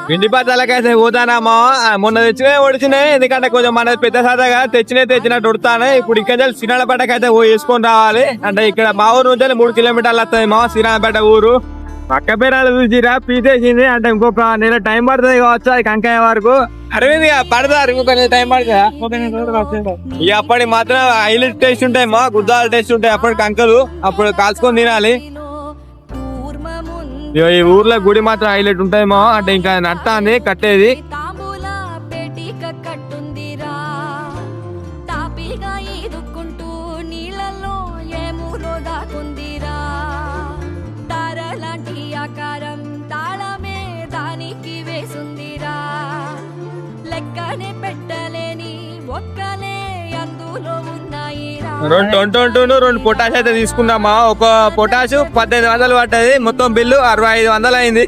పిండి బత్తాలకైతే పోతానమ్మా. మొన్న తెచ్చినాయి ఒడిచినాయి, ఎందుకంటే కొంచెం మన పెద్ద సాదాగా తెచ్చినట్టు ఉడతాను. ఇప్పుడు ఇక్కడ సిరాలపేటకైతే వేసుకొని రావాలి. అంటే ఇక్కడ మా ఊరు నుంచి 3 కిలోమీటర్లు వస్తుంది మా సిరాలపేట ఊరు. పక్క పేరాలు చూసిరా పీసేసింది. అంటే ఇంకొక నెల టైం పడుతుంది కావచ్చు అది కంకాయ వరకు. అరవింద్ పడతారు ఇంకొక టైం పడుతుంది. ఇక అప్పటి మాత్రం హైలైట్ టేస్ట్ ఉంటాయి మా గుద్దాల టేస్ట్ ఉంటాయి. అప్పటి కంకలు అప్పుడు కాల్చుకొని తినాలి. ఈ ఊర్లో గుడి మాత్రం హైలైట్ ఉంటాయి మా. అంటే ఇంకా నట్టాన్ని కట్టేది. రెండు పొటాష్ అయితే తీసుకున్నామా. ఒక పొటాషు 1800 పడ్డది. మొత్తం బిల్లు 6500 అయింది.